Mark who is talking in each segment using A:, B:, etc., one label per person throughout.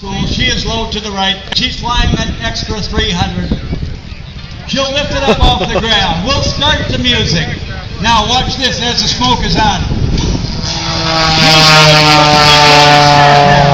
A: She is low to the right. She's flying an extra 300. She'll lift it up off the ground. We'll start the music. Now watch this as the smoke is on.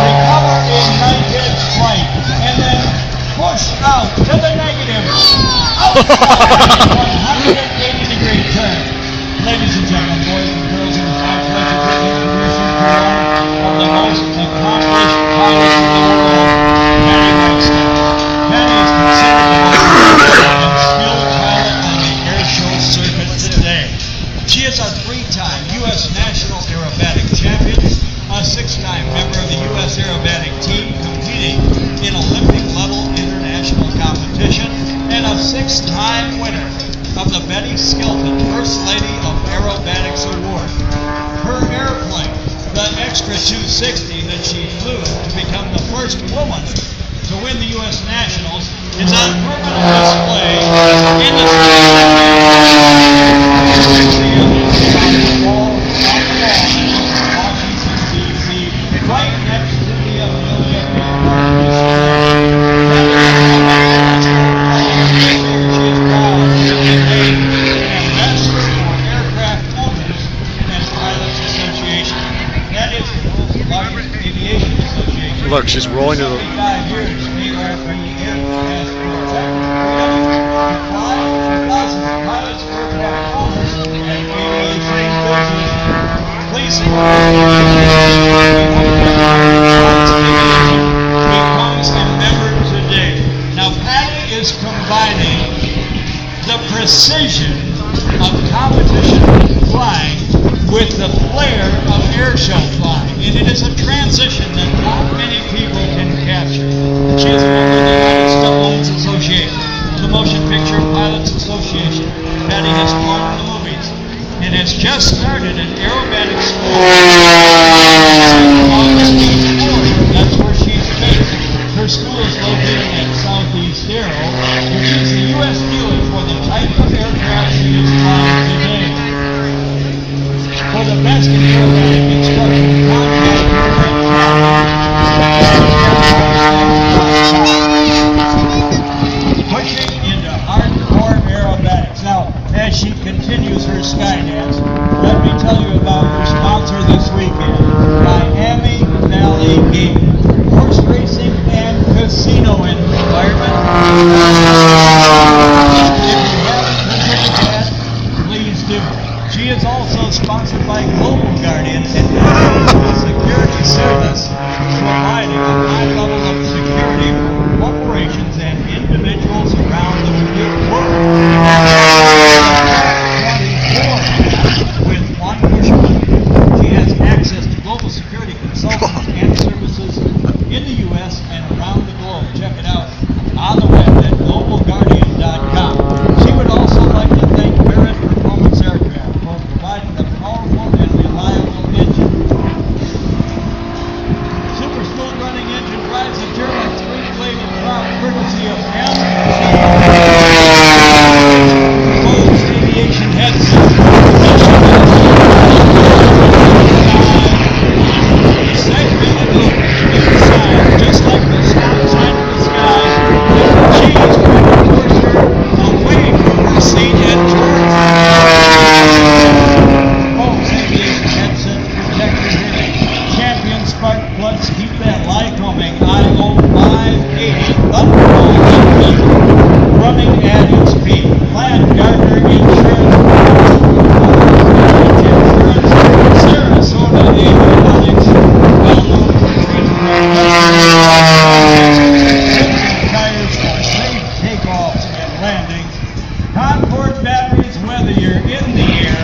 A: Recover in 90 flight and then push out to the negative. Outside 180-degree turn. Ladies and gentlemen, boys and girls, it is my pleasure to introduce you to one of the most accomplished pilots in the world, Patty Wagstaff. Patty is considered the most and skilled pilot on the airshow circuit today. She is a 3-time U.S. National Aerobatic Champion, a 6-time member of the U.S. Aerobatic Team competing in Olympic-level international competition, and a 6-time winner of the Betty Skelton First Lady of Aerobatics Award. Her airplane, the Extra 260 that she flew to become the first woman to win the U.S. Nationals, is on permanent display in the Museum Washington, D.C., right next to the Amelia
B: Look, she's rolling to the...
A: Now, Patty is combining the precision of competition flying with the flair of airshow flying, and it is a transition that not many people can capture. She is a member of the United Stuntmen's Association, the Motion Picture Pilots Association. Patty has flown in the movies and has just started an aerobatic school. That's where she's based. Her school is located at Southeast Aero, which is the U.S. dealer for the type of aircraft she is flying today. For the best in aerobatic instruction, contact her at Pushing into hardcore aerobatics. Now, as she continues her sky dance, let me tell you about her sponsor this weekend, Miami Valley Gaming, horse racing and casino environment. If you haven't visited that, please do. She is also sponsored by Global Guardian and a security service providing a high level of security for corporations and individuals around the world. With one push button, she has access to global security consultants and services in the U.S. and around the globe. Check it out on the web at globalguardian.com. She would also like to thank Barrett Performance Aircraft for providing a powerful and reliable engine. Super smooth running engine drives a German 3-bladed prop courtesy of Bose Aviation headset. Segmented look inside, just like the stop sign in the sky. She's trying to force her away from her seat and towards Bose Aviation headset protecting her. Champion spark plugs keep that Lycoming IO580 Thunderbolt engine running at its peak. Glad Gardner Insurance, Sarasota Avionics, well-known for tires for safe takeoffs and landings. Concord batteries, whether you're in the air,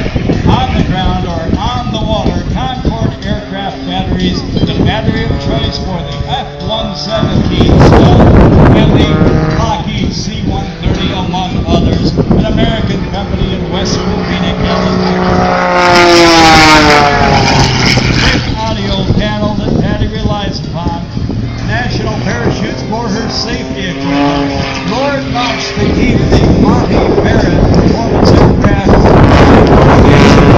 A: on the ground, or on the water, Concord aircraft batteries, the battery of choice for the F-117 Stealth and the Lockheed C-130, among others, an American company in West Covina, Big audio panel that Patty relies upon. National parachutes for her safety equipment. Lord March to keep the Monty Barrett Performance Aircraft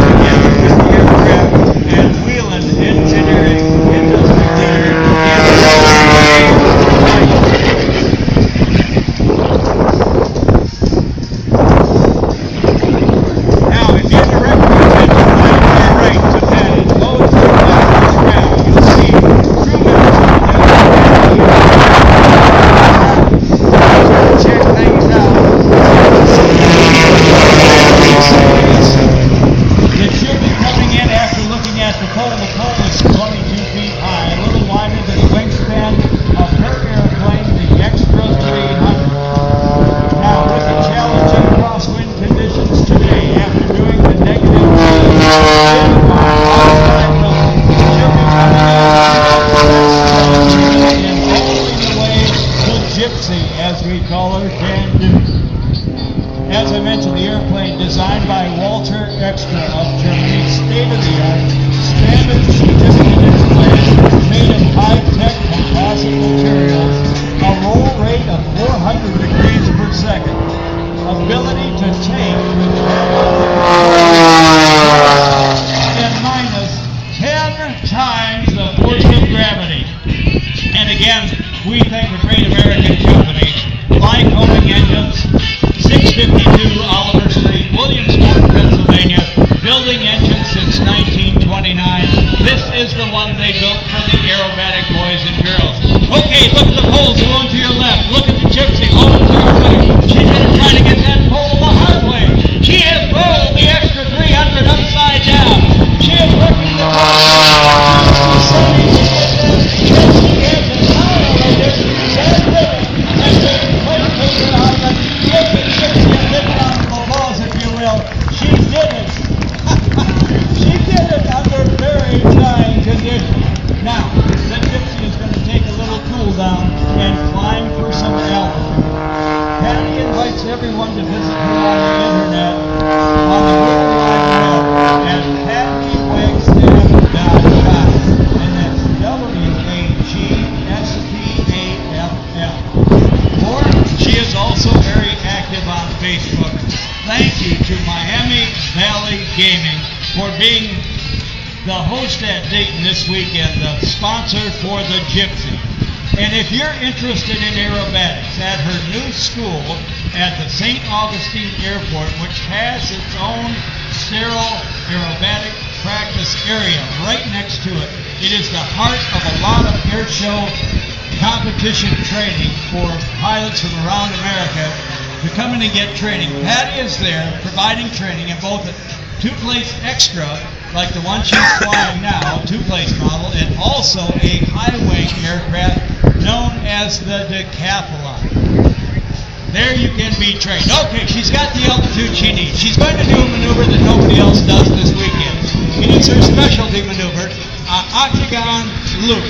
A: together with the aircraft, and Wheeland Engineering, industry leader in we call her Can Do. As I mentioned, the airplane designed by Walter Extra of Germany, state-of-the-art, standard certificate airplane, made of high-tech composite materials, a roll rate of 400 degrees per second, ability to take and minus 10 times the force of gravity. And again, we thank a great American company, Lycoming Engines, 652 Oliver Street, Williamsport, Pennsylvania, building engines since 1929. This is the one they built for the aerobatic boys and girls. Okay, look at the poles, the one to your left. Look at the gypsy, all to your right. She's going to try to get that pole the hard way. She has rolled the extra 300 upside down. She is working the pole. She's starting to get this. Yes, she has annihilated that living. And the plate paper on the naked gypsy and living on the balls, if you will. She did it. She did it under very trying conditions. Now, the gypsy is going to take a little cool down and climb for some altitude. Patty invites everyone to visit her on the internet, on the World Wide Web, at pattywagstaff.com. And that's WAGSTAFF. Or she is also very active on Facebook. Thank you to Miami Valley Gaming for being the host at Dayton this weekend, the sponsor for the Gypsy. And if you're interested in aerobatics, at her new school at the St. Augustine Airport, which has its own sterile aerobatic practice area right next to it, it is the heart of a lot of air show competition training for pilots from around America to come in and get training. Patty is there providing training in both a two-place extra, like the one she's flying now, two-place model, and also a high-wing aircraft known as the Decathlon. There you can be trained. Okay, she's got the altitude she needs. She's going to do a maneuver that nobody else does this weekend. It is her specialty maneuver, an octagon loop.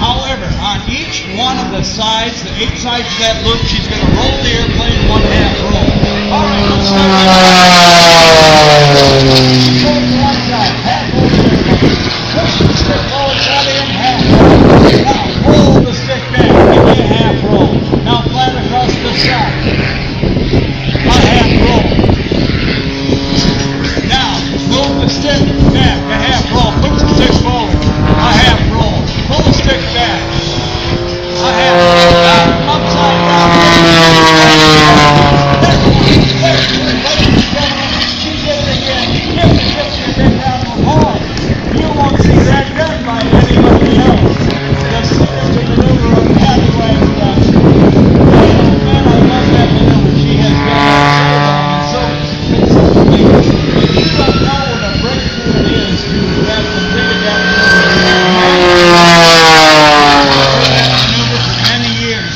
A: However, on each one of the sides, the 8 sides of that loop, she's going to roll the airplane 1/2 roll. All right, let's start with she's going to one side, half roll the airplane. Push the stick forward, Patty, in half roll. Now, roll the stick back, give me a half roll. Now, flat across the side. A half roll. Now, move the stick back, a half roll. Push the stick forward, a half roll. Pull the stick back. A half roll. Now, upside down. She did it again. Give the gypsy a big round of applause. You won't see that done by anybody else. The signature maneuver of Patty Wagstaff. Man, I love that maneuver. She has done so consistently. If you don't know what a breakthrough it is to have completed that maneuver for many years,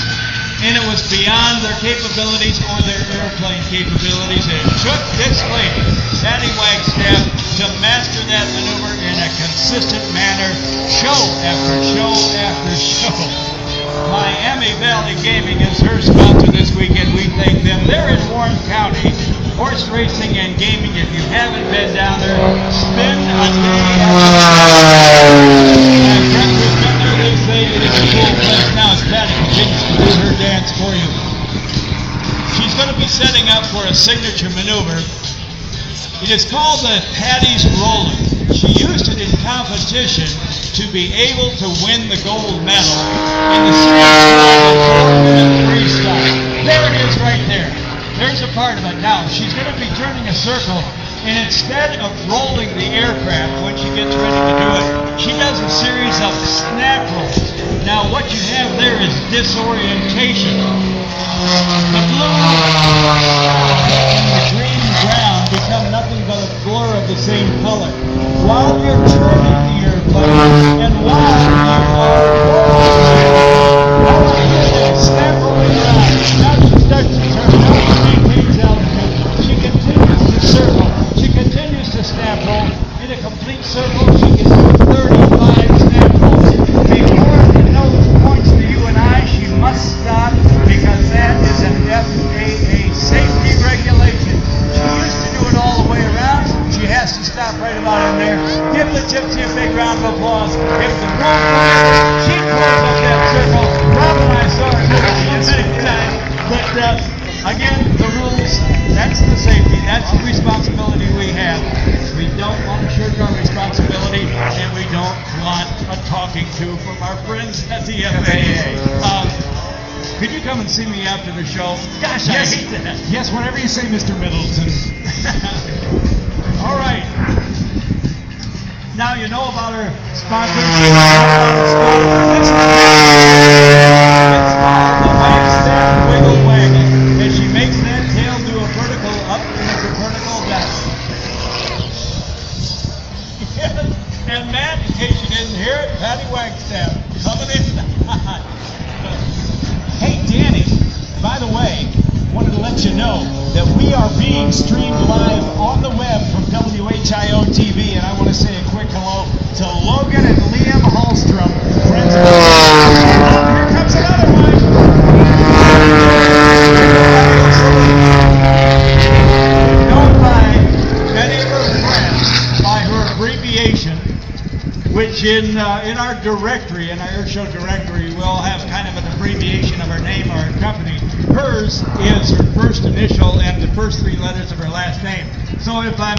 A: and it was beyond their capabilities or their airplane capabilities. It took this lady, Patty Wagstaff, to master that maneuver in a consistent manner, show after show after show. Miami Valley Gaming is her sponsor this weekend. We thank them. They're in Warren County. Horse racing and gaming. If you haven't been down there, spend a day at breakfast been there. They say it is a cool place. Now as Patty continues to do her dance for you. She's going to be setting up for a signature maneuver. It is called the Patty's Roller. She used it in competition to be able to win the gold medal in the series called the 4-minute freestyle. There it is right there. There's a part of it. Now, she's going to be turning a circle, and instead of rolling the aircraft when she gets ready to do it, she does a series of snap rolls. Now, what you have there is disorientation. The blue and the green ground become nothing but a blur of the same color. While you're turning the airplane, and while you are rolling, snap rolling around. Now she starts to turn. Now she maintains altitude. She continues to circle. She continues to snap roll. In a complete circle, she can do 35 snap rolls. Before the nose points to you and I, she must stop because that is an TFAA. Could you come and see me after the show? Gosh, I hate that.
C: Yes, whatever you say, Mr. Middleton.
A: All right. Now you know about our sponsors. This is the Wagstaff Wiggle Wagon. And she makes that tail do a vertical up and a vertical down. Yes. And Matt, in case you didn't hear it, Patty Wagstaff coming in.
C: Hey, Danny, by the way, wanted to let you know that we are being streamed live on the web from WHIO TV, and I want to say a quick hello to Logan and Liam Hallstrom, friends of ours. Here comes another one.
A: Known by many of her friends by her abbreviation, which in our directory, in our airshow directory, we all have kind of an abbreviation of our name or our company. Hers is her first initial and the first three letters of her last name. So if I'm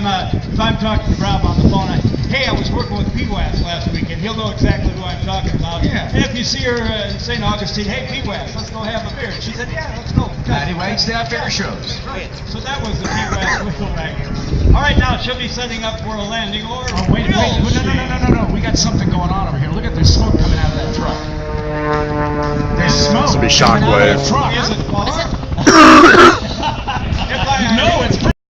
A: talking to Rob on the phone, I was working with PWAS last week, and he'll know exactly who I'm talking about.
C: Yeah.
A: And if you see her in St. Augustine, hey PWAS, let's go have a beer. And she said, yeah, let's go.
C: Patty Wagstaff Airshows.
A: Right. So that was the PWAS wiggle wagon. All right, now she'll be setting up for a landing or
C: Oh, wait, no. We got something going on over here. Look at there's smoke coming out of that truck. There's smoke
B: This will be
C: coming out of
B: shockwave.
C: that truck.
A: Is it far?